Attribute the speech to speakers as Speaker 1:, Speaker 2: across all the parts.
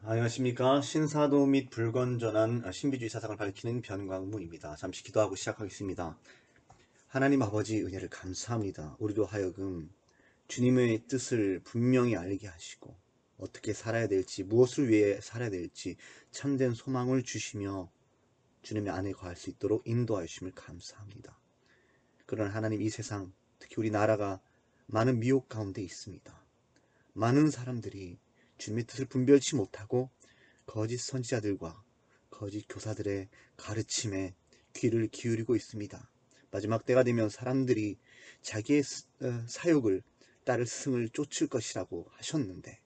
Speaker 1: 안녕하십니까. 신사도 및 불건전한 신비주의 사상을 밝히는 변광문입니다. 잠시 기도하고 시작하겠습니다. 하나님 아버지 은혜를 감사합니다. 우리로 하여금 주님의 뜻을 분명히 알게 하시고 어떻게 살아야 될지, 무엇을 위해 살아야 될지 참된 소망을 주시며 주님의 안에 거할 수 있도록 인도하여 주심을 감사합니다. 그러나 하나님, 이 세상, 특히 우리나라가 많은 미혹 가운데 있습니다. 많은 사람들이 주님의 뜻을 분별치 못하고 거짓 선지자들과 거짓 교사들의 가르침에 귀를 기울이고 있습니다. 마지막 때가 되면 사람들이 자기의 사욕을 따를 스승을 쫓을 것이라고 하셨는데,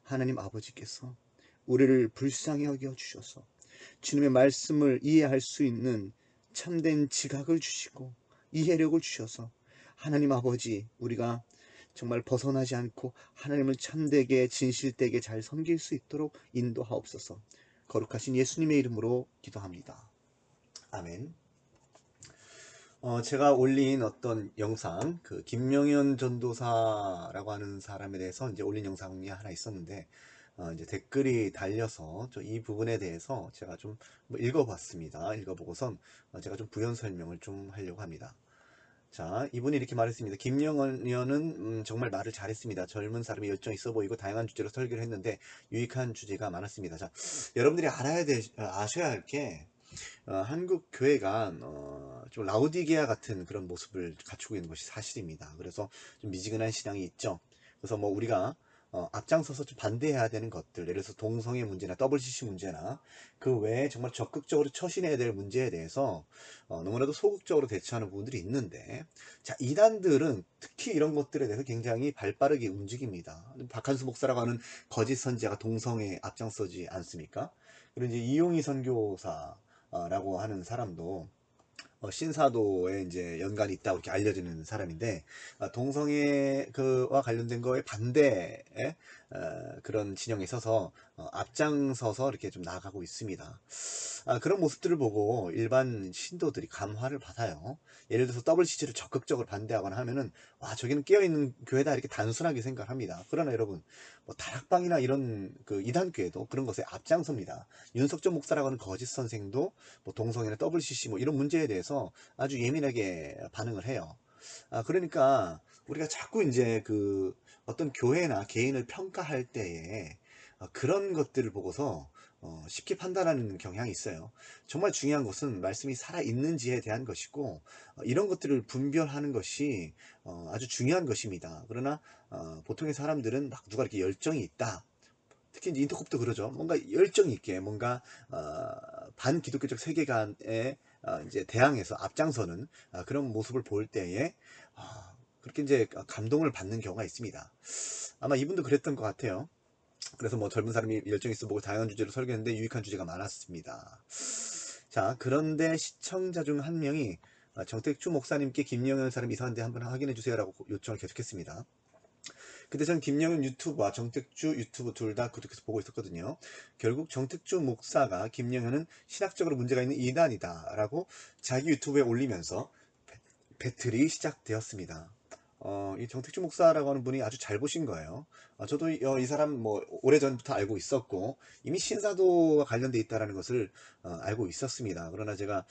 Speaker 1: 하나님 아버지께서 우리를 불쌍히 여겨 주셔서 주님의 말씀을 이해할 수 있는 참된 지각을 주시고 이해력을 주셔서, 하나님 아버지, 우리가 정말 벗어나지 않고 하나님을 참되게 진실되게 잘 섬길 수 있도록 인도하옵소서. 거룩하신 예수님의 이름으로 기도합니다. 아멘. 제가 올린 어떤 영상, 김명현 전도사라고 하는 사람에 대해서 이제 올린 영상이 하나 있었는데, 이제 댓글이 달려서 이 부분에 대해서 제가 좀 읽어봤습니다. 읽어보고선 제가 좀 부연 설명을 좀 하려고 합니다. 자, 이분이 이렇게 말했습니다. 김영은 의원은 정말 말을 잘했습니다. 젊은 사람이 열정 있어 보이고 다양한 주제로 설교를 했는데 유익한 주제가 많았습니다. 자, 여러분들이 아셔야 할 게, 한국 교회가 좀 라우디게아 같은 그런 모습을 갖추고 있는 것이 사실입니다. 그래서 좀 미지근한 신앙이 있죠. 그래서 뭐 우리가 앞장서서 좀 반대해야 되는 것들, 예를 들어서 동성애 문제나 WCC 문제나 그 외에 정말 적극적으로 처신해야 될 문제에 대해서 너무나도 소극적으로 대처하는 부분들이 있는데, 자, 이단들은 특히 이런 것들에 대해서 굉장히 발빠르게 움직입니다. 박한수 목사라고 하는 거짓 선지자가 동성애에 앞장서지 않습니까? 그리고 이제 이용희 선교사 라고 하는 사람도 신사도에 이제 연관이 있다고 이렇게 알려지는 사람인데, 동성애 그와 관련된 거에 반대에 그런 진영에 있어서 앞장서서 이렇게 좀 나아가고 있습니다. 그런 모습들을 보고 일반 신도들이 감화를 받아요. 예를 들어서 WCC를 적극적으로 반대하거나 하면은, 와, 저기는 깨어있는 교회다, 이렇게 단순하게 생각합니다. 그러나 여러분, 뭐 다락방이나 이런 그 이단교회도 그런 것에 앞장섭니다. 윤석전 목사라고 하는 거짓 선생도 뭐 동성애나 WCC 뭐 이런 문제에 대해서 아주 예민하게 반응을 해요. 그러니까 우리가 자꾸 이제 어떤 교회나 개인을 평가할 때에 그런 것들을 보고서 쉽게 판단하는 경향이 있어요. 정말 중요한 것은 말씀이 살아있는지에 대한 것이고, 이런 것들을 분별하는 것이 아주 중요한 것입니다. 그러나 보통의 사람들은 막 누가 이렇게 열정이 있다, 특히 이제 인터콥도 그러죠. 뭔가 열정 있게 뭔가 반기독교적 세계관에 이제 대항해서 앞장서는 그런 모습을 볼 때에 그렇게 이제 감동을 받는 경우가 있습니다. 아마 이분도 그랬던 것 같아요. 그래서 뭐 젊은 사람이 열정 있어 보고 다양한 주제로 설교했는데 유익한 주제가 많았습니다. 자, 그런데 시청자 중 한 명이 정택주 목사님께 김영현 사람 이상한데 한번 확인해 주세요라고 요청을 계속했습니다. 근데 전 김영현 유튜브와 정택주 유튜브 둘 다 구독해서 보고 있었거든요. 결국 정택주 목사가 김영현은 신학적으로 문제가 있는 이단이다 라고 자기 유튜브에 올리면서 배틀이 시작되었습니다. 이 정택주 목사라고 하는 분이 아주 잘 보신 거예요. 저도 이 사람 뭐 오래전부터 알고 있었고 이미 신사도와 관련돼 있다는 것을 알고 있었습니다. 그러나 제가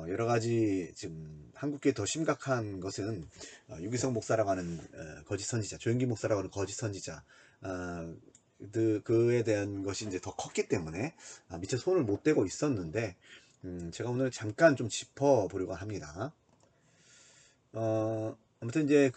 Speaker 1: 여러 가지 지금 한국계 더 심각한 것은 유기성 목사라고 하는 거짓 선지자, 조영기 목사라고 하는 거짓 선지자, 그에 대한 것이 이제 더 컸기 때문에 미처 손을 못 대고 있었는데, 제가 오늘 잠깐 좀 짚어보려고 합니다. 아무튼 이제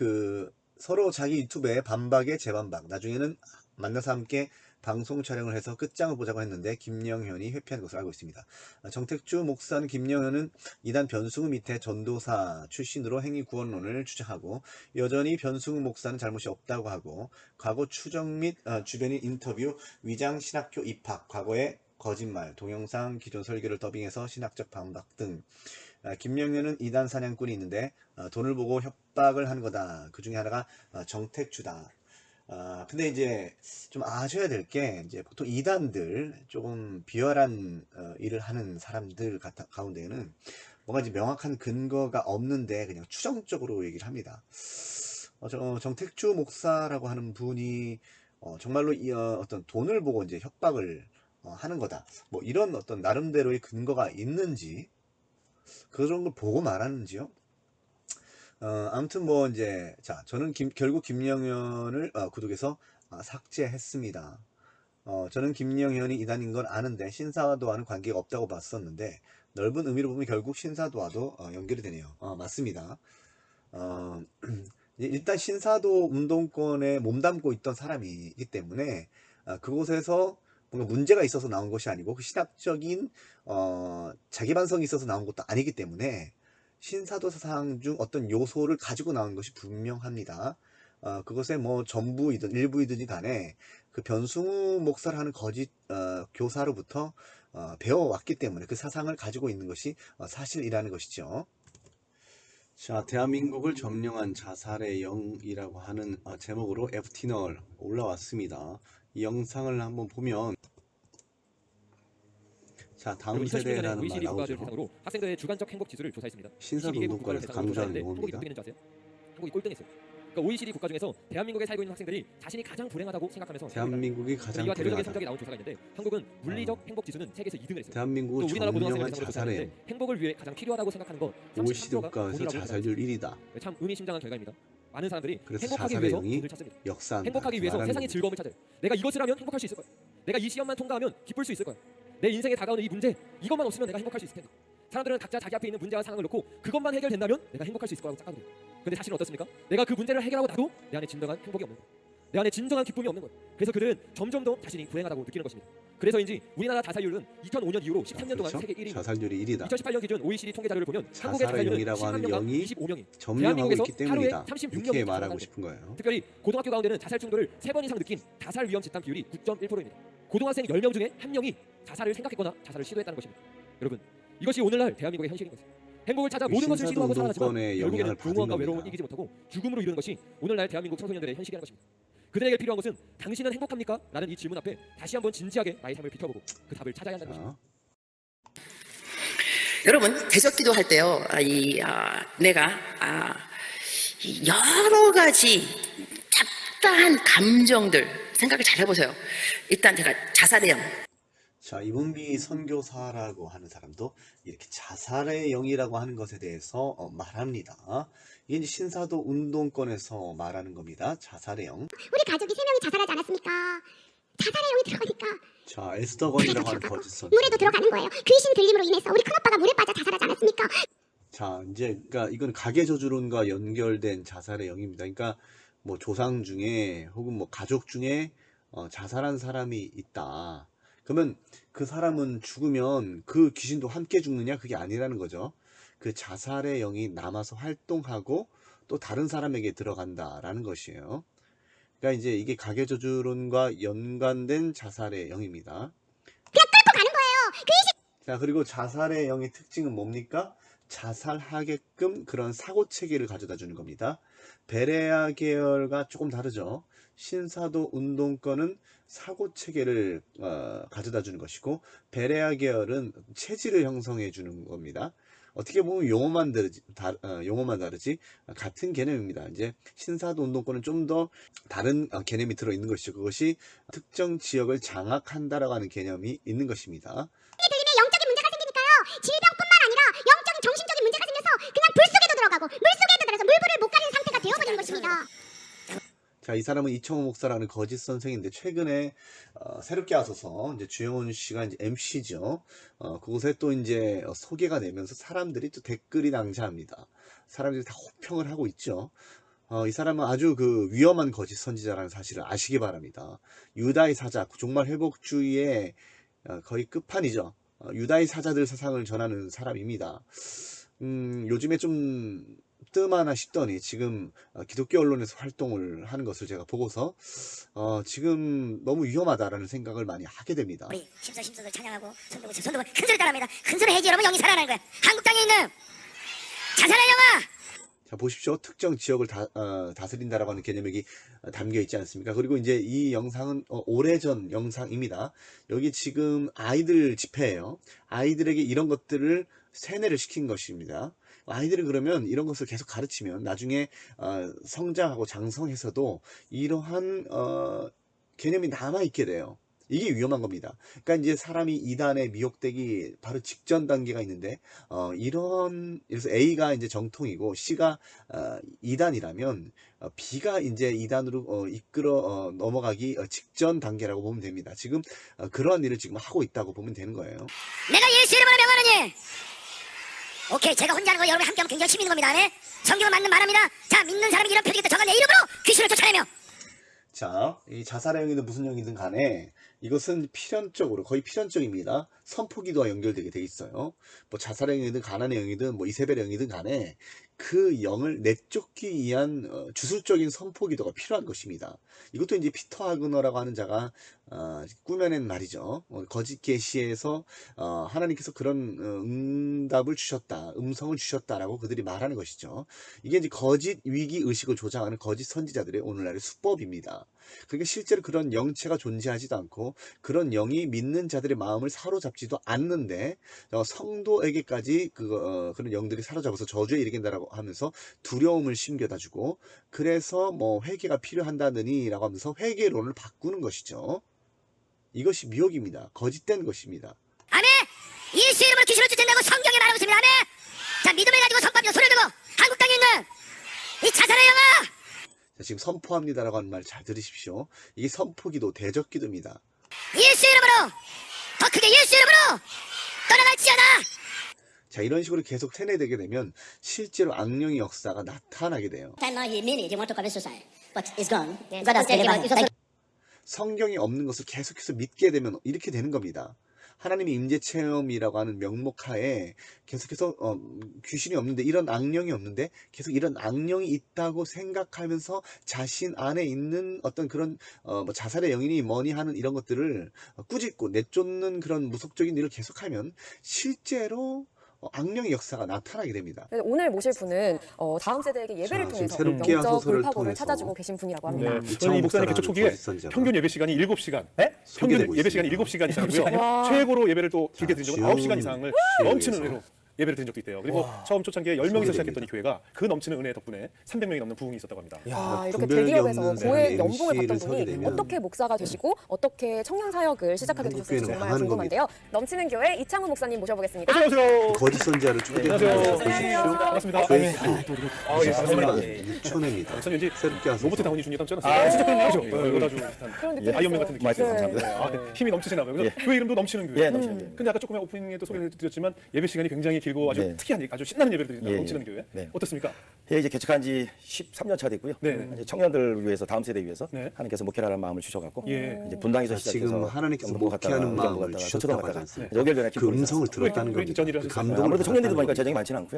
Speaker 1: 서로 자기 유튜브에 반박에 재반박, 나중에는 만나서 함께 방송 촬영을 해서 끝장을 보자고 했는데 김영현이 회피한 것으로 알고 있습니다. 정택주 목사는 김영현은 이단 변승우 밑에 전도사 출신으로 행위 구원론을 주장하고, 여전히 변승우 목사는 잘못이 없다고 하고, 과거 추정 및 주변인 인터뷰, 위장 신학교 입학, 과거의 거짓말, 동영상, 기존 설교를 더빙해서 신학적 반박 등, 김명현은 이단 사냥꾼이 있는데 돈을 보고 협박을 하는 거다. 그 중에 하나가 정택주다. 근데 이제 좀 아셔야 될 게, 이제 보통 이단들 조금 비열한 일을 하는 사람들 가운데에는 뭔가 이제 명확한 근거가 없는데 그냥 추정적으로 얘기를 합니다. 정택주 목사라고 하는 분이 정말로 어떤 돈을 보고 이제 협박을 하는 거다. 뭐 이런 어떤 나름대로의 근거가 있는지 그런 걸 보고 말하는지요. 아무튼 뭐 이제 자 저는 결국 김영현을 구독해서 삭제했습니다. 저는 김영현이 이단인 건 아는데 신사도와는 관계가 없다고 봤었는데 넓은 의미로 보면 결국 신사도와도 연결이 되네요. 맞습니다. 어, 일단 신사도 운동권에 몸담고 있던 사람이기 때문에 그곳에서 뭔가 문제가 있어서 나온 것이 아니고 그 신학적인 자기 반성이 있어서 나온 것도 아니기 때문에 신사도 사상 중 어떤 요소를 가지고 나온 것이 분명합니다. 그것에 뭐 전부이든 일부이든지 간에 그 변승우 목사를 하는 거짓 교사로부터 배워왔기 때문에 그 사상을 가지고 있는 것이 사실이라는 것이죠. 자, 대한민국을 점령한 자살의 영이라고 하는 제목으로 FT널 올라왔습니다. 이 영상을 한번 보면 자, 다음
Speaker 2: 그리고 2016년에
Speaker 1: 세대라는 말
Speaker 2: OECD 국가들
Speaker 1: 나오죠.
Speaker 2: 대상으로 학생들의 주관적 행복 지수를 조사했습니다.
Speaker 1: 신사도
Speaker 2: 22개국 국가를
Speaker 1: 운동권에서
Speaker 2: 대상으로
Speaker 1: 강조하는
Speaker 2: 조사했는데 한국이
Speaker 1: 용어입니다.
Speaker 2: 몇 등했는 줄 아세요? 한국이 꼴등했어요. 그러니까 OECD 국가 중에서 대한민국에 살고 있는 학생들이 자신이 가장 불행하다고 생각하면서
Speaker 1: 대한민국이 가장
Speaker 2: 이와 대조적인
Speaker 1: 불행하다.
Speaker 2: 성적이 나온 조사가 있는데 한국은 물리적 행복 지수는 세계에서 2등을 했어요. 또
Speaker 1: 대한민국을
Speaker 2: 우리나라 고등학생을
Speaker 1: 점령한
Speaker 2: 대상으로
Speaker 1: 자살의
Speaker 2: 조사했는데 행복을 위해 가장 필요하다고 생각하는 거
Speaker 1: OECD
Speaker 2: 33%가
Speaker 1: 국가에서
Speaker 2: 돈이라고
Speaker 1: 자살률 1위다.
Speaker 2: 참 의미심장한 결과입니다. 많은 사람들이
Speaker 1: 그래서
Speaker 2: 행복하기
Speaker 1: 자살의
Speaker 2: 위해서
Speaker 1: 영이
Speaker 2: 돈을 찾습니다.
Speaker 1: 역사한다.
Speaker 2: 행복하기 위해서 세상의
Speaker 1: 겁니다.
Speaker 2: 즐거움을 찾아요. 내가 이것을 하면 행복할 수 있을 거야. 내가 이 시험만 통과하면 기쁠 수 있을 거야. 내 인생에 다가오는 이 문제 이것만 없으면 내가 행복할 수 있을 텐데. 사람들은 각자 자기 앞에 있는 문제와 상황을 놓고 그것만 해결된다면 내가 행복할 수 있을 거라고 착각해요. 근데 사실은 어떻습니까? 내가 그 문제를 해결하고 나도 내 안에 진정한 행복이 없는 거예요. 내 안에 진정한 기쁨이 없는 거예요. 그래서 그들은 점점 더 자신이 불행하다고 느끼는 것입니다. 그래서인지 우리나라 자살률은 2005년 이후로 13년 동안
Speaker 1: 그렇죠?
Speaker 2: 세계 1위입니다.
Speaker 1: 자살률이 1위다.
Speaker 2: 2018년 기준 OECD 통계 자료를 보면 한국의
Speaker 1: 자살의
Speaker 2: 자살률은
Speaker 1: 영이라고 하는
Speaker 2: 10만 명당
Speaker 1: 영이
Speaker 2: 25명이
Speaker 1: 점령하고 있기
Speaker 2: 하루에
Speaker 1: 때문이다.
Speaker 2: 36명이
Speaker 1: 이렇게 말하고 싶은 거예요.
Speaker 2: 특별히 고등학교 가운데는 자살 충돌을 3번 이상 느낀 자살 위험 진단 비율이 9.1%입니다. 고등학생 10명 중에 1명이 자살을 생각했거나 자살을 시도했다는 것입니다. 여러분, 이것이 오늘날 대한민국의 현실인 것입니다. 행복을 찾아 모든 것을 시도하고 살아가지만
Speaker 1: 운동권의
Speaker 2: 결국에는
Speaker 1: 영향을 받은
Speaker 2: 공허함과 외로움을
Speaker 1: 겁니다.
Speaker 2: 이기지 못하고 죽음으로 이르는 것이 오늘날 대한민국 청소년들의 현실이라는 것입니다. 그들에게 필요한 것은 당신은 행복합니까? 라는 이 질문 앞에 다시 한번 진지하게 나의 삶을 비춰보고 그 답을 찾아야 한다는 것입니다.
Speaker 3: 여러분 대적기도 할 때요, 내가 이 여러 가지 잡다한 감정들 생각을 잘 해보세요. 일단 제가 자살의 영.
Speaker 1: 자, 이문비 선교사라고 하는 사람도 이렇게 자살의 영이라고 하는 것에 대해서 말합니다. 이게 이제 신사도 운동권에서 말하는 겁니다. 자살의 영.
Speaker 4: 우리 가족이 3명이 자살하지 않았습니까? 자살의 영이 들어가니까
Speaker 1: 자, 에스더건이라고 하는 거짓 선교.
Speaker 4: 물에도 들어가는 거예요. 귀신 들림으로 인해서 우리 큰아빠가 물에 빠져 자살하지 않았습니까?
Speaker 1: 자, 이제 그러니까 이건 가계저주론과 연결된 자살의 영입니다. 그러니까 뭐 조상 중에 혹은 뭐 가족 중에 자살한 사람이 있다. 그러면 그 사람은 죽으면 그 귀신도 함께 죽느냐? 그게 아니라는 거죠. 그 자살의 영이 남아서 활동하고 또 다른 사람에게 들어간다라는 것이에요. 그러니까 이제 이게 가계저주론과 연관된 자살의 영입니다.
Speaker 4: 끌고 가는 거예요.
Speaker 1: 자, 그리고 자살의 영의 특징은 뭡니까? 자살하게끔 그런 사고 체계를 가져다 주는 겁니다. 베레아 계열과 조금 다르죠. 신사도 운동권은 사고 체계를 가져다 주는 것이고 베레아 계열은 체질을 형성해 주는 겁니다. 어떻게 보면 용어만 다르지 같은 개념입니다. 이제 신사도 운동권은 좀 더 다른 개념이 들어 있는 것이죠. 그것이 특정 지역을 장악한다라고 하는 개념이 있는 것입니다.
Speaker 4: 들림에 영적인 문제가 생기니까요. 질병뿐만 아니라 영적인 정신적인 문제가 생겨서 그냥 불 속에도 들어가고 물 속에도 들어가서 물불을 못 가리는 상태가 되어버리는 것입니다.
Speaker 1: 자, 이 사람은 이청호 목사라는 거짓 선생인데 최근에 새롭게 와서서 이제 주영훈 씨가 이제 MC죠. 그곳에 또 이제 소개가 되면서 사람들이 또 댓글이 낭자합니다. 사람들이 다 호평을 하고 있죠. 이 사람은 아주 그 위험한 거짓 선지자라는 사실을 아시기 바랍니다. 유다의 사자, 종말 회복주의의 거의 끝판이죠. 유다의 사자들 사상을 전하는 사람입니다. 요즘에 좀 뜸하나 싶더니 지금 기독교 언론에서 활동을 하는 것을 제가 보고서 지금 너무 위험하다라는 생각을 많이 하게 됩니다.
Speaker 5: 우리 심서를 찬양하고 손들고 큰 소리 따라합니다. 큰 소리 해야지 여러분 영이 살아나는 거야. 한국 땅에 있는 자살의 영아.
Speaker 1: 자, 보십시오. 특정 지역을 다스린다라고 하는 개념이 담겨 있지 않습니까? 그리고 이제 이 영상은 오래전 영상입니다. 여기 지금 아이들 집회예요. 아이들에게 이런 것들을 세뇌를 시킨 것입니다. 아이들이 그러면 이런 것을 계속 가르치면 나중에 성장하고 장성해서도 이러한 개념이 남아있게 돼요. 이게 위험한 겁니다. 그러니까 이제 사람이 이단에 미혹되기 바로 직전 단계가 있는데, 그래서 A가 이제 정통이고 C가 이단이라면, B가 이제 이단으로 이끌어 넘어가기 직전 단계라고 보면 됩니다. 지금 그러한 일을 지금 하고 있다고 보면 되는 거예요.
Speaker 5: 내가 예수 이름으로 명하노니. 오케이, 제가 혼자 하는 거 여러분이 함께하면 굉장히 힘이 있는 겁니다. 네? 성경은 맞는 말합니다. 자, 믿는 사람이 이런 표적이 있다. 저가 내 이름으로 귀신을 쫓아내며.
Speaker 1: 자, 이 자살의 영이든 무슨 영이든 간에 이것은 필연적으로, 거의 필연적입니다. 선포기도와 연결되게 돼 있어요. 뭐 자살의 영이든 가난의 영이든 뭐 이세벨의 영이든 간에 그 영을 내쫓기 위한 주술적인 선포기도가 필요한 것입니다. 이것도 이제 피터 하그너라고 하는 자가 꾸며낸 말이죠. 거짓 계시에서 하나님께서 그런 응답을 주셨다, 음성을 주셨다라고 그들이 말하는 것이죠. 이게 이제 거짓 위기 의식을 조장하는 거짓 선지자들의 오늘날의 수법입니다. 그러니까 실제로 그런 영체가 존재하지도 않고 그런 영이 믿는 자들의 마음을 사로잡지도 않는데 성도에게까지 그런 영들이 사로잡아서 저주에 이르겠다라고 하면서 두려움을 심겨다주고, 그래서 뭐 회개가 필요한다느니 라고 하면서 회개론을 바꾸는 것이죠. 이것이 미혹입니다. 거짓된 것입니다.
Speaker 5: 아멘. 예수 이름으로 귀신을 쫓아낸다고 성경에 말하고 있습니다. 아멘. 자, 믿음을 가지고 선포하며 소리를 들고 한국 땅에 있는 이 자살의 영아.
Speaker 1: 자, 지금 선포합니다라고 하는 말 잘 들으십시오. 이게 선포기도, 대적기도입니다.
Speaker 5: 예수 이름으로, 더 크게 예수 이름으로 떠나갈지어다.
Speaker 1: 자, 이런 식으로 계속 세뇌되게 되면 실제로 악령의 역사가 나타나게 돼요. 성경이 없는 것을 계속해서 믿게 되면 이렇게 되는 겁니다. 하나님의 임재 체험이라고 하는 명목하에 계속해서 귀신이 없는데, 이런 악령이 없는데 계속 이런 악령이 있다고 생각하면서 자신 안에 있는 어떤 그런 뭐 자살의 영이니 뭐니 하는 이런 것들을 꾸짖고 내쫓는 그런 무속적인 일을 계속하면 실제로 악령의 역사가 나타나게 됩니다.
Speaker 6: 오늘 모실 분은 다음 세대에게 예배를
Speaker 1: 자,
Speaker 6: 통해서
Speaker 1: 지금 새롭게
Speaker 6: 영적
Speaker 1: 하소서를
Speaker 6: 돌파구를
Speaker 1: 통해서
Speaker 6: 찾아주고 계신 분이라고 합니다.
Speaker 7: 네, 저는 이 목사님 개척 초기에 평균 예배 시간이 7시간, 평균 예배 시간이 7시간 이상이고요. 최고로 예배를 또 길게 드린 적은 9시간 이상을 넘치는 은혜로 예배를 드린 적도 있대요. 그리고 처음 초창기에 10명이서 시작했던 이 교회가 그 넘치는 은혜 덕분에 300명이 넘는 부흥이 있었다고 합니다.
Speaker 6: 이렇게
Speaker 1: 분별력이
Speaker 6: 대기업에서
Speaker 1: 없는
Speaker 6: 고액
Speaker 1: 사람이
Speaker 6: 연봉을 받던
Speaker 1: MC를 서게
Speaker 6: 분이
Speaker 1: 되면
Speaker 6: 어떻게 목사가 되시고 어떻게 청년 사역을 시작하게 되셨을지
Speaker 1: 한국교회는
Speaker 6: 정말
Speaker 1: 망하는
Speaker 6: 궁금한데요. 넘치는 교회 이창훈 목사님 모셔보겠습니다.
Speaker 7: 안녕하세요.
Speaker 1: 거짓 선지자를 쭉쭉
Speaker 7: 안녕하세요.
Speaker 1: 보십시오.
Speaker 7: 반갑습니다.
Speaker 1: 조회수
Speaker 7: 예, 반갑습니다.
Speaker 1: 6천회입니다.
Speaker 7: 저는 왠지
Speaker 1: 새롭게 하소서.
Speaker 7: 로버트 다우니 주니어 닮지 않았어요? 진짜 그런 거죠. 이거 아주
Speaker 6: 그런 느낌이
Speaker 7: 아이언맨
Speaker 6: 있어요.
Speaker 7: 같은 느낌이
Speaker 6: 네.
Speaker 7: 있어요. 감사합니다. 힘이 넘치시나 봐요. 그래서 교회 이름도 넘치는 교회. 근데 아까 조금 오프닝에도 소개를 드렸지만 예배 시간이 굉장히 길고 아주 특이한, 아주 신나는 예배를 드린다. 넘치는 교회. 어떻습니까?
Speaker 8: 예, 이제 개척한 지 13년 차 됐고요.
Speaker 7: 네.
Speaker 8: 이제 청년들을 위해서, 다음 세대 위해서
Speaker 7: 네.
Speaker 8: 하나님께서 목회라는 마음을 주셔갖고
Speaker 7: 예.
Speaker 8: 이제 분당에서
Speaker 1: 자,
Speaker 8: 시작해서
Speaker 1: 지금 하나님께서
Speaker 8: 영등포 갔다가
Speaker 1: 목회하는
Speaker 8: 의정부
Speaker 1: 마음을
Speaker 8: 갔다가
Speaker 1: 주셨다고
Speaker 8: 서초동
Speaker 1: 하지
Speaker 8: 갔다가 연결되는
Speaker 1: 그 음성을 들었다는
Speaker 7: 왜
Speaker 1: 겁니다.
Speaker 7: 전이를
Speaker 1: 그
Speaker 7: 하셨어요?
Speaker 1: 감동을
Speaker 8: 아무래도 청년들이
Speaker 1: 받았다는
Speaker 8: 보니까
Speaker 1: 겁니다.
Speaker 8: 재정이 많지는 않고요.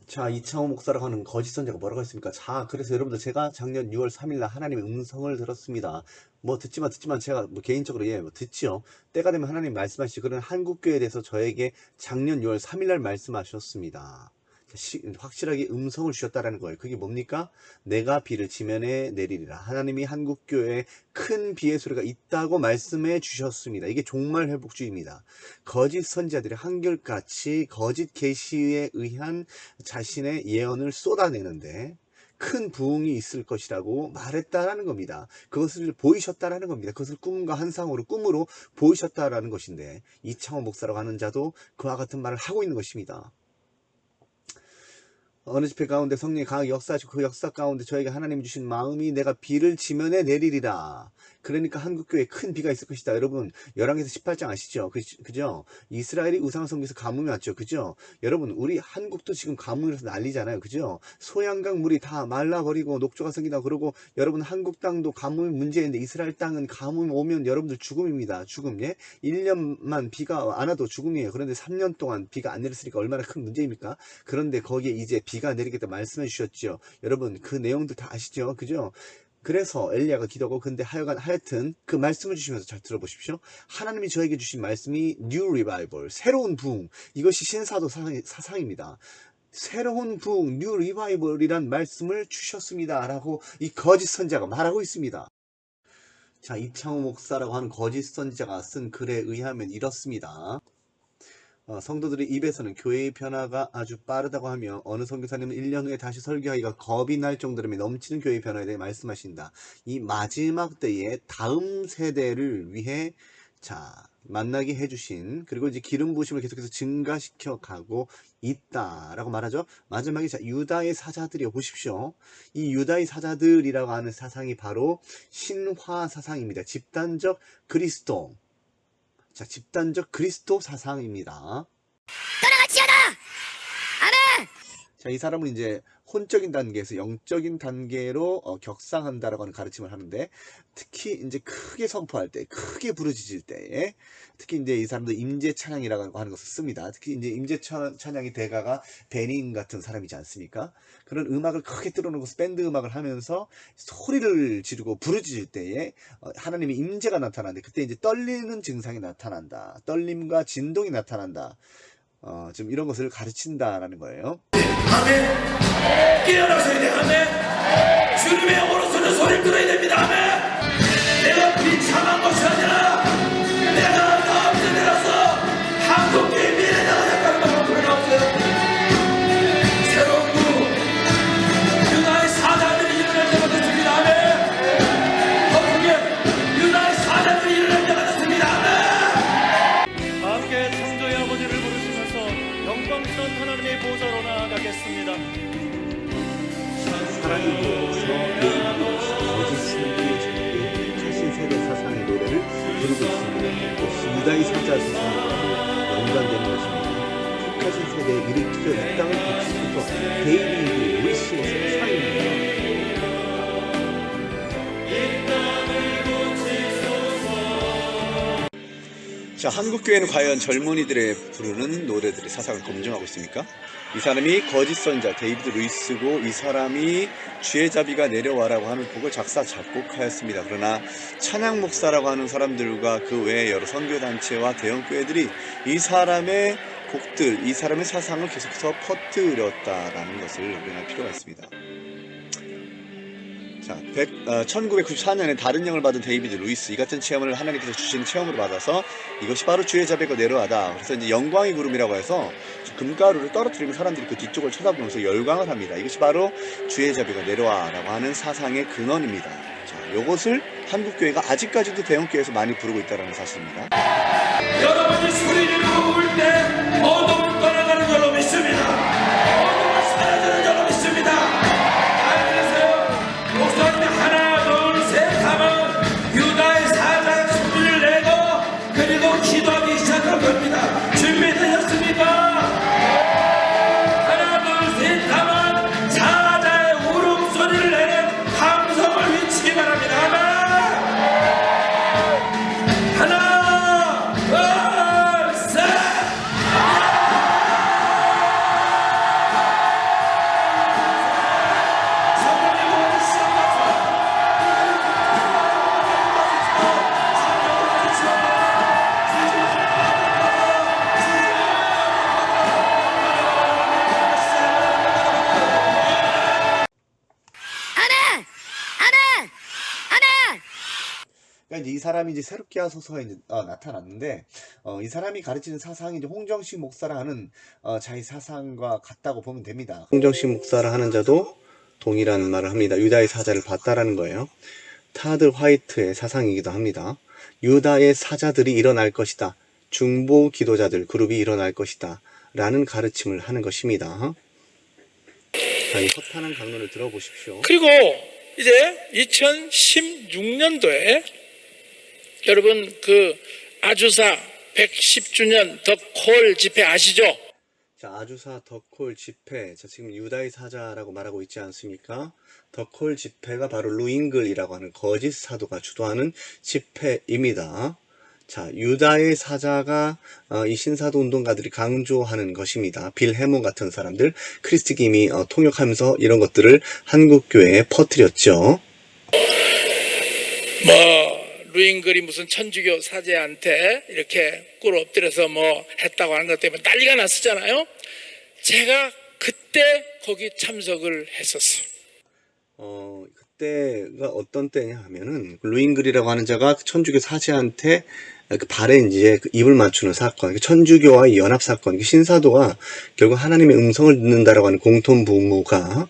Speaker 1: 자, 이창호 목사라고 하는 거짓 선지자가 뭐라고 했습니까? 자, 그래서 여러분들 제가 작년 6월 3일 날 하나님의 음성을 들었습니다. 뭐 듣지만 제가 뭐 개인적으로 뭐 듣지요. 때가 되면 하나님 말씀하시죠. 그런 한국교회에 대해서 저에게 작년 6월 3일 날 말씀하셨습니다. 확실하게 음성을 주셨다라는 거예요. 그게 뭡니까? 내가 비를 지면에 내리리라. 하나님이 한국교회에 큰 비의 소리가 있다고 말씀해 주셨습니다. 이게 종말 회복주의입니다. 거짓 선지자들이 한결같이 거짓 계시에 의한 자신의 예언을 쏟아내는데 큰 부흥이 있을 것이라고 말했다라는 겁니다. 그것을 보이셨다라는 겁니다. 그것을 꿈과 환상으로, 꿈으로 보이셨다라는 것인데, 이창호 목사라고 하는 자도 그와 같은 말을 하고 있는 것입니다. 어느 집회 가운데 성령이 강하게 역사하시고 그 역사 가운데 저에게 하나님이 주신 마음이 내가 비를 지면에 내리리라. 그러니까 한국교회에 큰 비가 있을 것이다. 여러분, 열왕기서 18장 아시죠? 그죠? 이스라엘이 우상을 섬기면서 가뭄이 왔죠. 그죠? 여러분, 우리 한국도 지금 가뭄이라서 난리잖아요. 그죠? 소양강 물이 다 말라버리고 녹조가 생긴다고 그러고, 여러분 한국 땅도 가뭄이 문제인데 이스라엘 땅은 가뭄이 오면 여러분들 죽음입니다. 죽음. 예? 1년만 비가 안 와도 죽음이에요. 그런데 3년 동안 비가 안 내렸으니까 얼마나 큰 문제입니까? 그런데 거기에 이제 비가 내리겠다 말씀해 주셨죠. 여러분, 그 내용들 다 아시죠? 그죠? 그래서 엘리야가 기도하고, 근데 하여튼 그 말씀을 주시면서 잘 들어보십시오. 하나님이 저에게 주신 말씀이 New Revival, 새로운 부흥. 이것이 신사도 사상입니다. 새로운 부흥, New Revival이란 말씀을 주셨습니다. 라고 이 거짓 선지자가 말하고 있습니다. 자, 이창호 목사라고 하는 거짓 선지자가 쓴 글에 의하면 이렇습니다. 성도들의 입에서는 교회의 변화가 아주 빠르다고 하며 어느 선교사님은 1년 후에 다시 설교하기가 겁이 날 정도로 넘치는 교회의 변화에 대해 말씀하신다. 이 마지막 때에 다음 세대를 위해 만나게 해주신, 그리고 이제 기름 부으심을 계속해서 증가시켜 가고 있다라고 말하죠. 마지막에 유다의 사자들이요, 보십시오. 이 유다의 사자들이라고 하는 사상이 바로 신화 사상입니다. 집단적 그리스도. 집단적 그리스도 사상입니다.
Speaker 5: 떠나가지어다. 아멘.
Speaker 1: 이 사람은 이제 혼적인 단계에서 영적인 단계로 격상한다라고 하는 가르침을 하는데, 특히 이제 크게 선포할 때, 크게 부르짖을 때에, 특히 이제 이 사람도 임재 찬양이라고 하는 것을 씁니다. 특히 이제 임재 찬양의 대가가 베닌 같은 사람이지 않습니까? 그런 음악을 크게 틀어놓고 밴드 음악을 하면서 소리를 지르고 부르짖을 때에 하나님의 임재가 나타나는데, 그때 이제 떨리는 증상이 나타난다. 떨림과 진동이 나타난다. 지금 이런 것을 가르친다라는 거예요.
Speaker 9: 아멘. 깨어나셔야 돼. 아멘. 주님의 오른손에 소리를 들어야 됩니다. 아멘. 내가 비참한 것이 아니라 내가 다음에 내려서 한국의 미래가 됐다는 걸 앞으로 나오세요. 새로운 구 유다의 사자들이 일어날 때가 됐습니다. 아멘. 거기에 유다의 사자들이 일어날 때가 됐습니다. 아멘.
Speaker 10: 함께 창조의 아버지를 부르시면서 영광스러운 하나님의 보좌로 나아가겠습니다.
Speaker 1: 사랑이 되어서 거짓 신비의 최신 세대 사상의 노래를 부르고 있습니다. 또 유다의 사자 사상과 연관되는 것입니다. 북한신 세대에 일으키려 이 땅을 백신부터 데이비드 루이스의 사상입니다. 한국교회는 과연 젊은이들의 부르는 노래들의 사상을 검증하고 있습니까? 이 사람이 거짓 선자 데이비드 루이스고, 이 사람이 주의 자비가 내려와라고 하는 곡을 작사 작곡하였습니다. 그러나 찬양 목사라고 하는 사람들과 그 외에 여러 선교단체와 대형교회들이 이 사람의 곡들, 이 사람의 사상을 계속해서 퍼뜨렸다라는 것을 우려할 필요가 있습니다. 1994년에 다른 영을 받은 데이비드 루이스, 이 같은 체험을 하나님께서 주신 체험으로 받아서 이것이 바로 주의 자비가 내려와다. 그래서 이제 영광의 구름이라고 해서 금가루를 떨어뜨리면 사람들이 그 뒤쪽을 쳐다보면서 열광을 합니다. 이것이 바로 주의 자비가 내려와라고 하는 사상의 근원입니다. 이것을 한국교회가 아직까지도 대형교회에서 많이 부르고 있다는 사실입니다.
Speaker 9: 여러분이 소리를 부을 때 어둠을 떠나가는 걸로 믿습니다. 어둠을 사라지는 걸로 믿습니다. 목사님이 하나 둘 셋 하면 유다의 사자의 소리를 내고 그리고 기도하기 시작할 겁니다. 준비되셨습니까? 하나 둘 셋 하면 사자의 울음소리를 내는 함성을 외치기 바랍니다. 하나 둘 셋.
Speaker 1: 그러니까 이제 이 사람이 이제 새롭게 하소서가 이제 나타났는데, 이 사람이 가르치는 사상이 이제 홍정식 목사라 하는 자기 사상과 같다고 보면 됩니다. 홍정식 목사라 하는 자도 동일한 말을 합니다. 유다의 사자를 봤다라는 거예요. 타드 화이트의 사상이기도 합니다. 유다의 사자들이 일어날 것이다. 중보 기도자들 그룹이 일어날 것이다. 라는 가르침을 하는 것입니다. 이 허탄한 강론을 들어보십시오.
Speaker 11: 그리고 이제 2016년도에 여러분 그 아주사 110주년 더 콜 집회 아시죠?
Speaker 1: 아주사 더 콜 집회, 지금 유다의 사자라고 말하고 있지 않습니까? 더 콜 집회가 바로 루잉글이라고 하는 거짓 사도가 주도하는 집회입니다. 유다의 사자가 이 신사도 운동가들이 강조하는 것입니다. 빌 해몬 같은 사람들, 크리스티 김이 통역하면서 이런 것들을 한국교회에 퍼뜨렸죠.
Speaker 11: 루잉글이 무슨 천주교 사제한테 이렇게 꿇어 엎드려서 했다고 하는 것 때문에 난리가 났었잖아요. 제가 그때 거기 참석을 했었어요.
Speaker 1: 그때가 어떤 때냐 하면은 루잉글이라고 하는 자가 천주교 사제한테 그 발에 이제 그 입을 맞추는 사건, 천주교와의 연합 사건, 신사도가 결국 하나님의 음성을 듣는다라고 하는 공통 분모가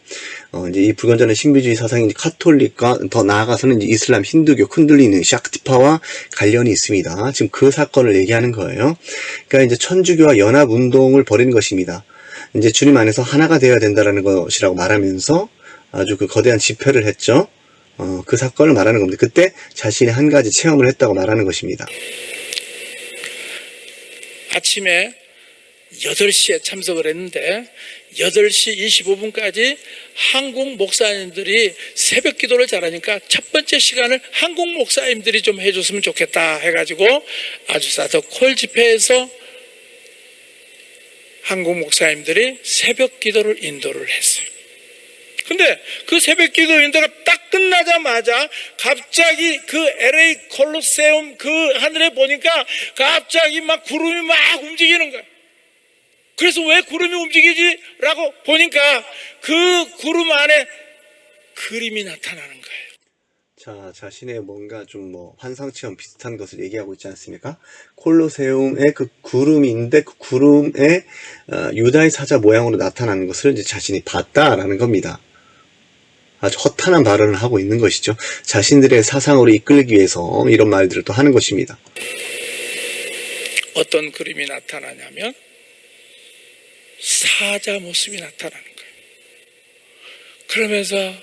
Speaker 1: 이제 이 불건전한 신비주의 사상인 카톨릭과 더 나아가서는 이제 이슬람, 힌두교, 쿤들리니, 샥티파와 관련이 있습니다. 지금 그 사건을 얘기하는 거예요. 그러니까 이제 천주교와 연합 운동을 벌이는 것입니다. 이제 주님 안에서 하나가 되어야 된다라는 것이라고 말하면서 아주 그 거대한 집회를 했죠. 그 사건을 말하는 겁니다. 그때 자신이 한 가지 체험을 했다고 말하는 것입니다.
Speaker 11: 아침에 8시에 참석을 했는데 8시 25분까지 한국 목사님들이 새벽 기도를 잘하니까 첫 번째 시간을 한국 목사님들이 좀 해줬으면 좋겠다 해가지고 아주사더 콜 집회에서 한국 목사님들이 새벽 기도를 인도를 했어요. 근데 그 새벽 기도 인도가 딱 끝나자마자 갑자기 그 LA 콜로세움 그 하늘에 보니까 갑자기 막 구름이 막 움직이는 거야. 그래서 왜 구름이 움직이지? 라고 보니까 그 구름 안에 그림이 나타나는 거예요.
Speaker 1: 자, 자신의 뭔가 좀 뭐 환상체험 비슷한 것을 얘기하고 있지 않습니까? 콜로세움에 그 구름인데 그 구름에 유다의 사자 모양으로 나타나는 것을 이제 자신이 봤다라는 겁니다. 아주 허탄한 발언을 하고 있는 것이죠. 자신들의 사상으로 이끌기 위해서 이런 말들을 또 하는 것입니다.
Speaker 11: 어떤 그림이 나타나냐면 사자 모습이 나타나는 거예요. 그러면서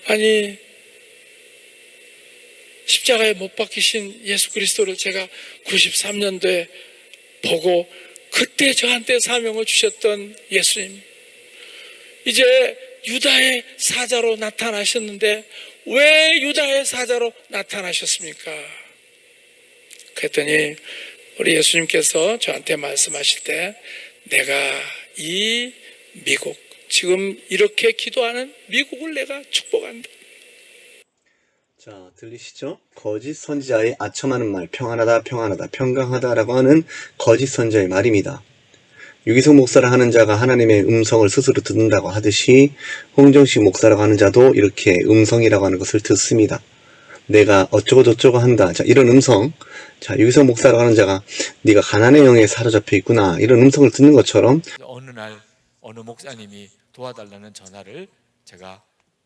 Speaker 11: 아니 십자가에 못 박히신 예수 그리스도를 제가 93년도에 보고 그때 저한테 사명을 주셨던 예수님, 이제 유다의 사자로 나타나셨는데 왜 유다의 사자로 나타나셨습니까? 그랬더니 우리 예수님께서 저한테 말씀하실 때 내가 이 미국, 지금 이렇게 기도하는 미국을 내가 축복한다.
Speaker 1: 자, 들리시죠? 거짓 선지자의 아첨하는 말, 평안하다, 평안하다, 평강하다라고 하는 거짓 선지자의 말입니다. 유기성 목사라 하는 자가 하나님의 음성을 스스로 듣는다고 하듯이 홍정식 목사라고 하는 자도 이렇게 음성이라고 하는 것을 듣습니다. 내가 어쩌고 저쩌고 한다. 자, 이런 음성. 자, 유기성 목사라고 하는 자가 네가 가난의 영에 사로잡혀 있구나. 이런 음성을 듣는 것처럼
Speaker 12: 어느 날 어느 목사님이 도와달라는 전화를 제가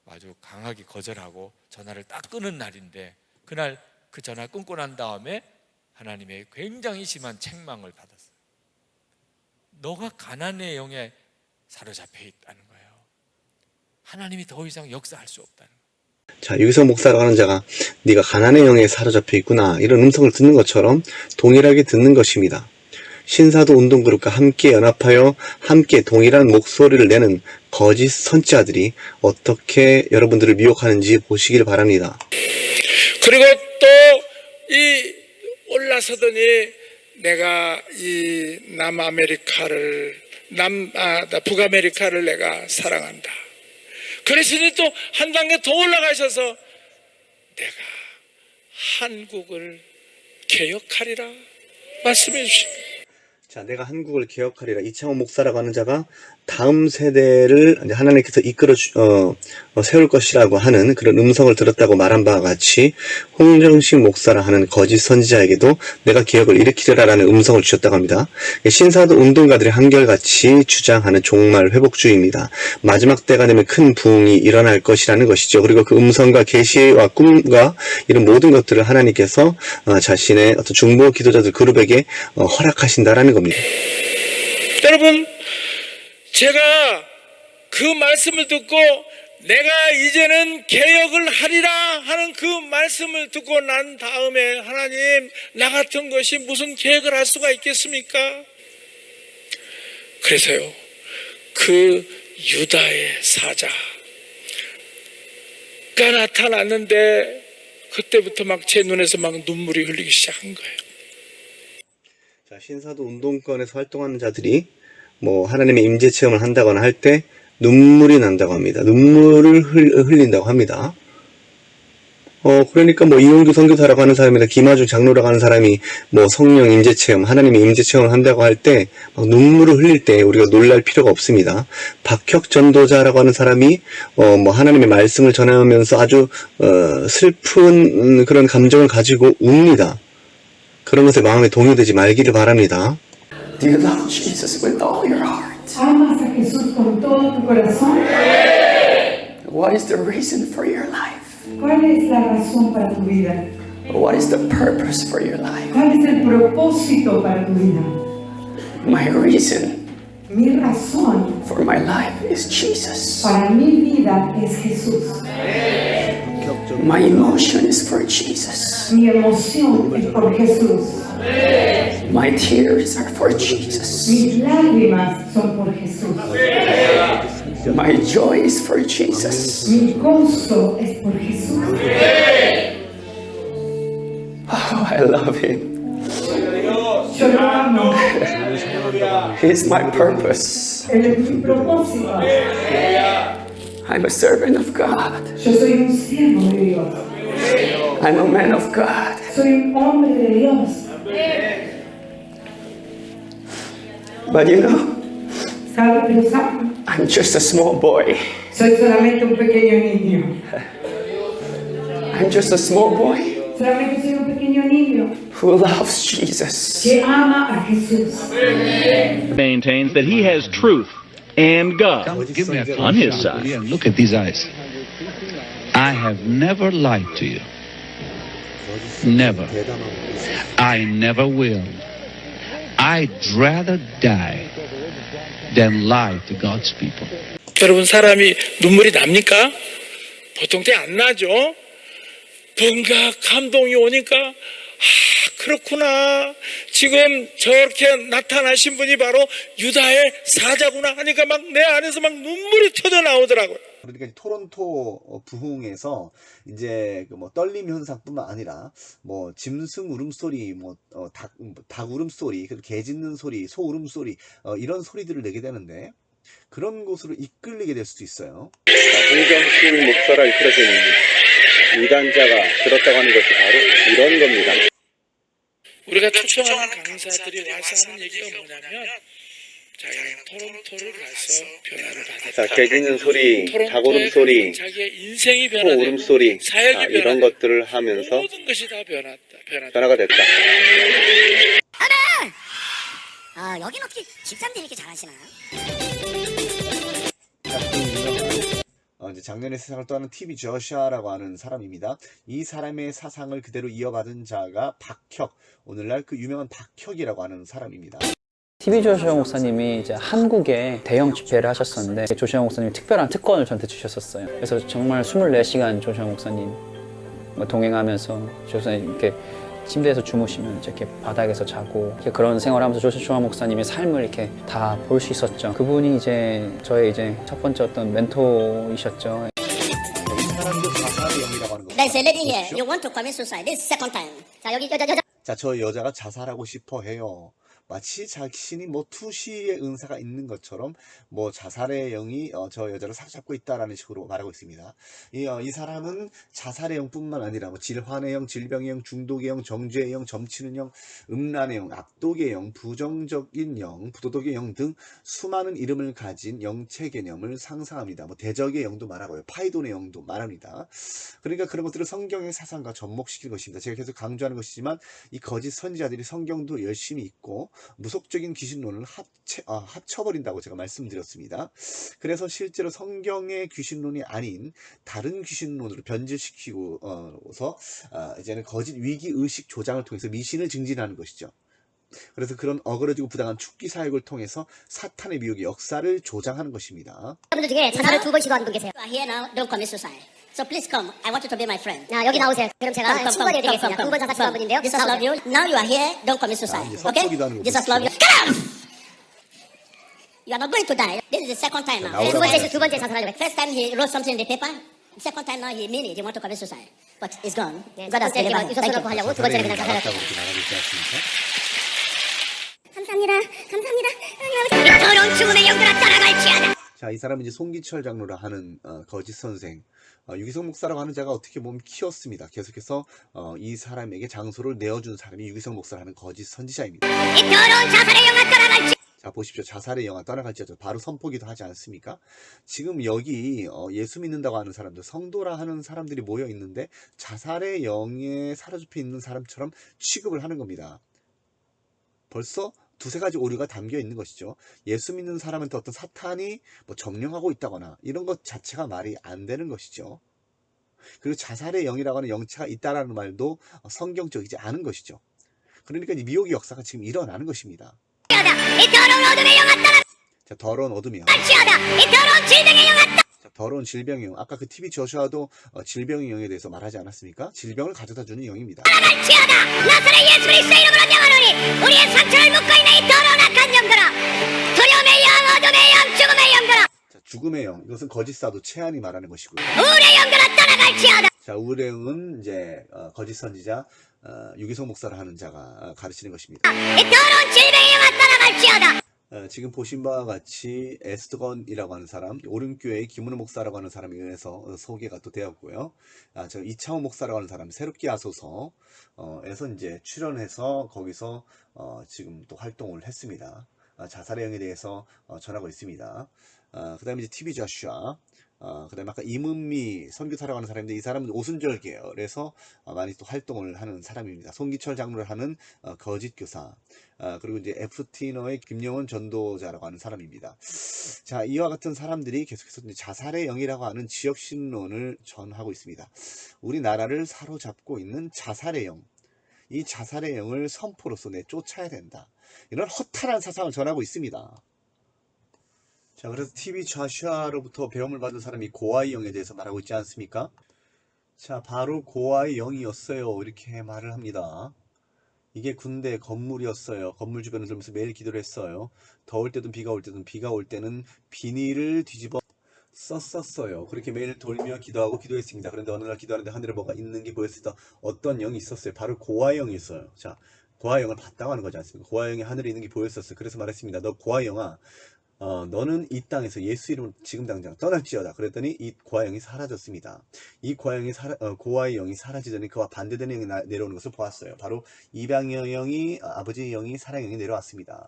Speaker 12: 아주 강하게 거절하고 전화를 딱 끊은 날인데 그날 그 전화 끊고 난 다음에 하나님의 굉장히 심한 책망을 받았어요. 너가 가난의 영에 사로잡혀 있다는 거예요. 하나님이 더 이상 역사할 수 없다는 거예요.
Speaker 1: 자, 유기성 목사라고 하는 자가 네가 가난의 영에 사로잡혀 있구나. 이런 음성을 듣는 것처럼 동일하게 듣는 것입니다. 신사도 운동그룹과 함께 연합하여 함께 동일한 목소리를 내는 거짓 선지자들이 어떻게 여러분들을 미혹하는지 보시길 바랍니다.
Speaker 11: 그리고 또 이 올라서더니 내가 이 북아메리카를 내가 사랑한다. 그랬으니 또 한 단계 더 올라가셔서 내가 한국을 개혁하리라 말씀해 주십니다.
Speaker 1: 자, 내가 한국을 개혁하리라. 이창호 목사라고 하는 자가 다음 세대를 이제 하나님께서 이끌어 세울 것이라고 하는 그런 음성을 들었다고 말한 바와 같이 홍정식 목사라 하는 거짓 선지자에게도 내가 개혁을 일으키리라라는 음성을 주셨다고 합니다. 신사도 운동가들이 한결같이 주장하는 종말 회복주의입니다. 마지막 때가 되면 큰 부흥이 일어날 것이라는 것이죠. 그리고 그 음성과 계시와 꿈과 이런 모든 것들을 하나님께서 자신의 어떤 중보 기도자들 그룹에게 허락하신다라는 겁니다.
Speaker 11: 여러분, 제가 그 말씀을 듣고 내가 이제는 개혁을 하리라 하는 그 말씀을 듣고 난 다음에 하나님, 나 같은 것이 무슨 개혁을 할 수가 있겠습니까? 그래서요, 그 유다의 사자가 나타났는데 그때부터 막 제 눈에서 막 눈물이 흘리기 시작한 거예요.
Speaker 1: 자, 신사도 운동권에서 활동하는 자들이 뭐 하나님의 임재 체험을 한다거나 할 때 눈물이 난다고 합니다. 눈물을 흘린다고 합니다. 그러니까 뭐 이용규 선교사라고 하는 사람이나 김아중 장로라고 하는 사람이 뭐 성령 임재 체험, 하나님의 임재 체험을 한다고 할 때 막 눈물을 흘릴 때 우리가 놀랄 필요가 없습니다. 박혁 전도자라고 하는 사람이 뭐 하나님의 말씀을 전하면서 아주 슬픈 그런 감정을 가지고 웁니다. 그런 것에 마음에 동요되지 말기를 바랍니다.
Speaker 9: Do you love Jesus with all your heart?
Speaker 4: ¿Amas a Jesús con todo tu corazón?
Speaker 9: What is the reason for your life?
Speaker 4: ¿Cuál es la razón para tu vida?
Speaker 9: What is the purpose for your life?
Speaker 4: ¿Cuál es el propósito para tu vida?
Speaker 9: My reason
Speaker 4: Mi razón
Speaker 9: for my life is Jesus.
Speaker 4: para mi vida es Jesús.
Speaker 9: My emotion is for Jesus.
Speaker 4: Mi emoción es por Jesús.
Speaker 9: My tears are for Jesus.
Speaker 4: Mis lágrimas son por Jesús.
Speaker 9: My joy is for Jesus.
Speaker 4: Mi gozo es por Jesús.
Speaker 9: Oh, I love Him.
Speaker 4: Yo lo amo.
Speaker 9: He's my purpose.
Speaker 4: Él es mi propósito.
Speaker 9: I'm a servant of God.
Speaker 4: Yo soy un siervo de Dios.
Speaker 9: I'm a man of God.
Speaker 4: Soy un hombre de Dios.
Speaker 9: But you know,
Speaker 4: ¿Sabe? Pero sabe,
Speaker 9: I'm just a small boy.
Speaker 4: soy solamente un pequeño niño.
Speaker 9: I'm just a small boy
Speaker 4: Solamente soy un pequeño niño
Speaker 9: who loves Jesus.
Speaker 4: que ama a Jesús.
Speaker 10: Maintains that he has truth and God on his side.
Speaker 13: Look at these eyes. I have never lied to you. Never. I never will. I'd rather die than lie to God's people.
Speaker 11: 여러분, 사람이 눈물이 납니까? 보통 때 안 나죠. 뭔가 감동이 오니까 그렇구나. 지금 저렇게 나타나신 분이 바로 유다의 사자구나 하니까 막 내 안에서 막 눈물이 터져 나오더라고요.
Speaker 1: 그러니까 토론토 부흥에서 이제 그 뭐 떨림 현상뿐만 아니라 뭐 짐승 울음소리, 닭 울음소리, 그리고 개 짖는 소리, 소 울음소리, 이런 소리들을 내게 되는데 그런 곳으로 이끌리게 될 수도 있어요.
Speaker 8: 홍정신 목사라 이끌어지는 이단자가 들었다고 하는 것이 바로 이런 겁니다.
Speaker 11: 우리가 초청하는 강사들이 와서 하는 얘기가 뭐냐면 토론토를 가서 변화를 받았다.
Speaker 8: 자, 개 짖는 소리, 닭 울음소리,
Speaker 11: 자기의 인생이
Speaker 8: 소
Speaker 11: 변화되고
Speaker 8: 울음소리,
Speaker 11: 사역이
Speaker 8: 이런 것들을 하면서
Speaker 11: 모든 것이 다
Speaker 8: 변화가 됐다.
Speaker 5: 아, 여긴 어떻게 집사님들이 이렇게 잘하시나요?
Speaker 1: 이제 작년에 세상을 떠나는 TV 저샤라고 하는 사람입니다. 이 사람의 사상을 그대로 이어받은 자가 박혁, 오늘날 그 유명한 박혁이라고 하는 사람입니다.
Speaker 14: TV 조시영 목사님이 이제 한국에 대형 집회를 하셨었는데 조시영 목사님이 특별한 특권을 저한테 주셨었어요. 그래서 정말 24시간 조시영 목사님 동행하면서 조시영 이렇게 침대에서 주무시면 이렇게 바닥에서 자고 그런 생활하면서 조시영 목사님의 삶을 이렇게 다 볼 수 있었죠. 그분이 이제 저의 이제 첫 번째 어떤 멘토이셨죠.
Speaker 5: There's a lady here. You want to commit suicide. This is second time. 자, 여기 여자.
Speaker 1: 자, 저 여자가 자살하고 싶어 해요. 마치 자신이 뭐 투시의 은사가 있는 것처럼 뭐 자살의 영이 저 여자를 사로잡고 있다라는 식으로 말하고 있습니다. 이 사람은 자살의 영뿐만 아니라 뭐 질환의 영, 질병의 영, 중독의 영, 정죄의 영, 점치는 영, 음란의 영, 악독의 영, 부정적인 영, 부도덕의 영 등 수많은 이름을 가진 영체 개념을 상상합니다. 뭐 대적의 영도 말하고요. 파이돈의 영도 말합니다. 그러니까 그런 것들을 성경의 사상과 접목시킬 것입니다. 제가 계속 강조하는 것이지만 이 거짓 선지자들이 성경도 열심히 읽고 무속적인 귀신론을 합쳐버린다고 제가 말씀드렸습니다. 그래서 실제로 성경의 귀신론이 아닌 다른 귀신론으로 변질시키고서 이제는 거짓 위기의식 조장을 통해서 미신을 증진하는 것이죠. 그래서 그런 어그러지고 부당한 축기 사역을 통해서 사탄의 미혹의 역사를 조장하는 것입니다.
Speaker 5: 여러분들 중에 자살을 2번 시도한 분 계세요. Here now, don't commit suicide. So please come. I want you to be my friend. 자, 여기 나오세요. 그럼 제가 친구가 되겠습니다. 2번 자살 시도한 분인데요. Jesus love you. Now you are here. Don't commit suicide. Okay? Jesus love you. Come! You are not going to die. This is the second time now. 두 번째 자살하려고. First time he wrote something in the paper. Second time now he mean it. He want to commit suicide. But it's gone. God has delivered him. Thank you. 하려고 두 번째는 그냥 자살하려고. 감사합니다. 더러운 죽음의 영들아 따라갈지어다.
Speaker 1: 자, 이 사람은 이제 송기철 장로라 하는 거짓 선생, 유기성 목사라고 하는 자가 어떻게 보면 키웠습니다. 계속해서 이 사람에게 장소를 내어준 사람이 유기성 목사라는 거짓 선지자입니다.
Speaker 5: 이 더러운 자살의 영아 따라갈지.
Speaker 1: 자, 보십시오. 자살의 영아 떠나갈지어다. 바로 선포기도 하지 않습니까? 지금 여기 예수 믿는다고 하는 사람들, 성도라 하는 사람들이 모여 있는데 자살의 영에 사로잡혀 있는 사람처럼 취급을 하는 겁니다. 벌써 두세 가지 오류가 담겨 있는 것이죠. 예수 믿는 사람한테 어떤 사탄이 뭐 점령하고 있다거나 이런 것 자체가 말이 안 되는 것이죠. 그리고 자살의 영이라고 하는 영체가 있다라는 말도 성경적이지 않은 것이죠. 그러니까 이 미혹의 역사가 지금 일어나는 것입니다. 자, 더러운 어둠의 영. 자, 더러운 질병의 영. 아까 그 TV 저슈아도 질병의 영에 대해서 말하지 않았습니까? 질병을 가져다 주는 영입니다.
Speaker 5: 나사렛 예수 그리스도의 이름으로 명하노니 우리의 상처를 묶고 있는 이 더러운 악한 영들아, 두려움의 영, 어둠의 영, 죽음의 영들아.
Speaker 1: 자, 죽음의 영. 이것은 거짓 사도 채한이 말하는 것이고요.
Speaker 5: 우울의 영들아 떠나갈지어다.
Speaker 1: 자, 우울의 영은 이제 거짓 선지자 유기성 목사를 하는 자가 가르치는 것입니다.
Speaker 5: 이 더러운 질병의 영아 떠나갈지어다.
Speaker 1: 지금 보신 바와 같이 에스더건이라고 하는 사람, 오륜교회의 김은호 목사라고 하는 사람에 의해서 소개가 또 되었고요. 저 이창호 목사라고 하는 사람, 새롭게 하소서에서 이제 출연해서 거기서 지금 또 활동을 했습니다. 자살의 영에 대해서 전하고 있습니다. 그 다음에 이제 TV 저슈아, 그 다음에 아까 이문미 선교사라고 하는 사람인데 이 사람은 오순절 계열에서 많이 또 활동을 하는 사람입니다. 송기철 장로를 하는 거짓 교사, 그리고 이제 FT너의 김영원 전도자라고 하는 사람입니다. 자, 이와 같은 사람들이 계속해서 이제 자살의 영이라고 하는 지역 신론을 전하고 있습니다. 우리나라를 사로잡고 있는 자살의 영, 이 자살의 영을 선포로서 내쫓아야 된다. 이런 허탈한 사상을 전하고 있습니다. 자, 그래서 TV 저슈아로부터 배움을 받은 사람이 고아의 영에 대해서 말하고 있지 않습니까? 자, 바로 고아의 영이었어요. 이렇게 말을 합니다. 이게 군대 건물이었어요. 건물 주변을 돌면서 매일 기도를 했어요. 더울 때든 비가 올 때든, 비가 올 때는 비닐을 뒤집어 썼었어요. 그렇게 매일 돌며 기도하고 기도했습니다. 그런데 어느 날 기도하는데 하늘에 뭐가 있는 게 보였을 때 어떤 영이 있었어요. 바로 고아의 영이 있어요. 자, 고아의 영을 봤다고 하는 거지 않습니까? 고아의 영이 하늘에 있는 게 보였었어요. 그래서 말했습니다. 너 고아의 영아, 너는 이 땅에서 예수 이름으로 지금 당장 떠날지어다. 그랬더니 이 고아의 영이 사라졌습니다. 이 고아의 영이 사라지더니 그와 반대되는 영이 내려오는 것을 보았어요. 바로 입양의 영이, 아버지의 영이, 사랑의 영이 내려왔습니다.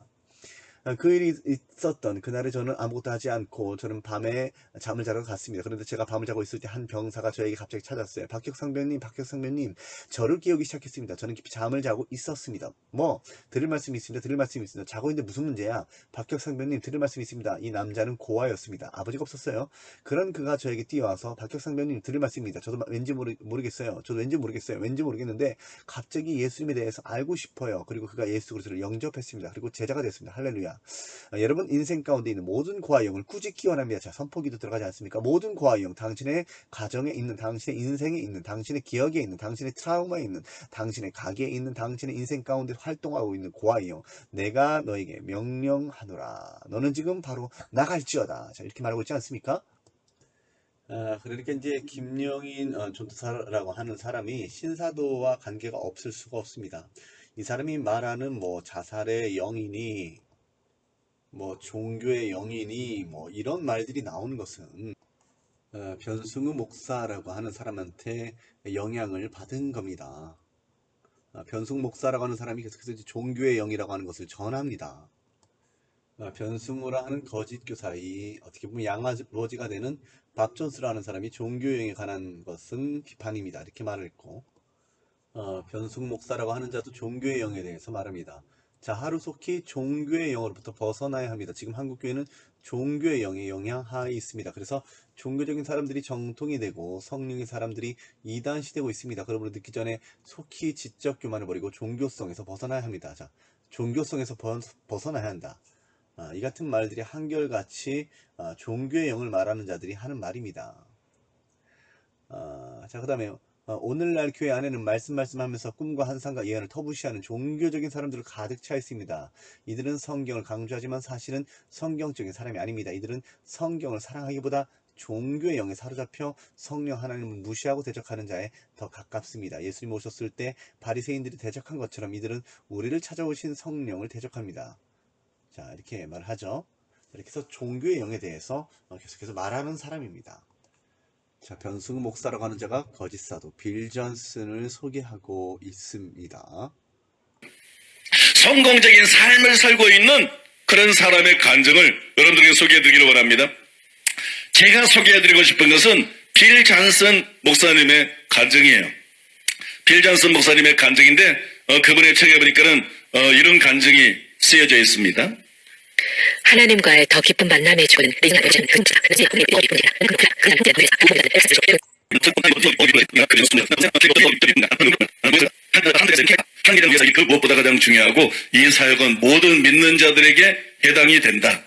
Speaker 1: 그 일이 있었던 그날에 저는 아무것도 하지 않고 저는 밤에 잠을 자러 갔습니다. 그런데 제가 밤을 자고 있을 때 한 병사가 저에게 갑자기 찾았어요. 박격상병님, 박격상병님, 저를 깨우기 시작했습니다. 저는 깊이 잠을 자고 있었습니다. 뭐 들을 말씀이 있습니다. 들을 말씀이 있습니다. 자고 있는데 무슨 문제야? 박격상병님, 들을 말씀이 있습니다. 이 남자는 고아였습니다. 아버지가 없었어요. 그런 그가 저에게 뛰어와서 박격상병님, 들을 말씀입니다. 저도 왠지 모르겠어요. 저도 왠지 모르겠는데 갑자기 예수님에 대해서 알고 싶어요. 그리고 그가 예수 그리스도를 영접했습니다. 그리고 제자가 됐습니다. 할렐루야. 여러분, 인생 가운데 있는 모든 고아의 영을 꾸짖기 원합니다. 자, 선포기도 들어가지 않습니까? 모든 고아의 영, 당신의 가정에 있는, 당신의 인생에 있는, 당신의 기억에 있는, 당신의 트라우마에 있는, 당신의 가게에 있는, 당신의 인생 가운데 활동하고 있는 고아의 영, 내가 너에게 명령하노라. 너는 지금 바로 나갈지어다. 자, 이렇게 말하고 있지 않습니까? 그러니까 이제 김영인 전도사라고 하는 사람이 신사도와 관계가 없을 수가 없습니다. 이 사람이 말하는 뭐 자살의 영이니 뭐 종교의 영이니 뭐 이런 말들이 나오는 것은 변승우 목사라고 하는 사람한테 영향을 받은 겁니다. 변승우 목사라고 하는 사람이 계속해서 이제 종교의 영이라고 하는 것을 전합니다. 변승우라 하는 거짓 교사이 어떻게 보면 양아버지가 되는 박존스라는 사람이 종교의 영에 관한 것은 비판입니다. 이렇게 말을 했고, 변승우 목사라고 하는 자도 종교의 영에 대해서 말합니다. 자, 하루속히 종교의 영으로부터 벗어나야 합니다. 지금 한국교회는 종교의 영의 영향 하에 있습니다. 그래서 종교적인 사람들이 정통이 되고 성령의 사람들이 이단시되고 있습니다. 그러므로 늦기 전에 속히 지적 교만을 버리고 종교성에서 벗어나야 합니다. 자, 종교성에서 벗어나야 한다. 이 같은 말들이 한결같이 종교의 영을 말하는 자들이 하는 말입니다. 자, 그 다음에 오늘날 교회 안에는 말씀하면서 꿈과 환상과 예언을 터부시하는 종교적인 사람들을 가득 차 있습니다. 이들은 성경을 강조하지만 사실은 성경적인 사람이 아닙니다. 이들은 성경을 사랑하기보다 종교의 영에 사로잡혀 성령 하나님을 무시하고 대적하는 자에 더 가깝습니다. 예수님 오셨을 때 바리새인들이 대적한 것처럼 이들은 우리를 찾아오신 성령을 대적합니다. 자, 이렇게 말하죠. 이렇게 해서 종교의 영에 대해서 계속해서 말하는 사람입니다. 자, 변승우 목사라고 하는 자가 거짓사도 빌 존슨을 소개하고 있습니다.
Speaker 9: 성공적인 삶을 살고 있는 그런 사람의 간증을 여러분들에게 소개해드리기를 원합니다. 제가 소개해드리고 싶은 것은 빌 잔슨 목사님의 간증이에요. 빌 잔슨 목사님의 간증인데 그분의 책에 보니까는 이런 간증이 쓰여져 있습니다.
Speaker 3: 하나님과의 더 깊은 만남에 주는
Speaker 9: 한계를 위해서 그 무엇보다 가장 중요하고 이 사역은 모든 믿는 자들에게 해당이 된다.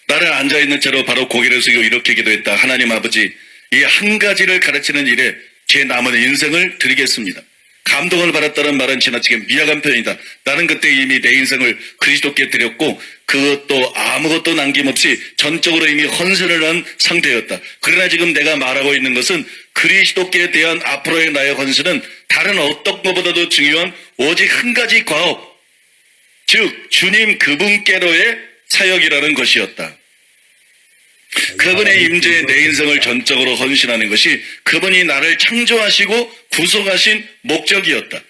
Speaker 9: 나를 앉아있는 채로 바로 고개를 숙이고 이렇게 기도했다. 하나님 아버지, 이 한 가지를 가르치는 일에 제 남은 인생을 드리겠습니다. 감동을 받았다는 말은 지나치게 미약한 표현이다. 나는 그때 이미 내 인생을 그리스도께 드렸고 그것도 아무것도 남김없이 전적으로 이미 헌신을 한 상태였다. 그러나 지금 내가 말하고 있는 것은 그리스도께 대한 앞으로의 나의 헌신은 다른 어떤 것보다도 중요한 오직 한 가지 과업, 즉 주님 그분께로의 사역이라는 것이었다. 그분의 임재에 내 인생을 전적으로 헌신하는 것이 그분이 나를 창조하시고 구속하신 목적이었다.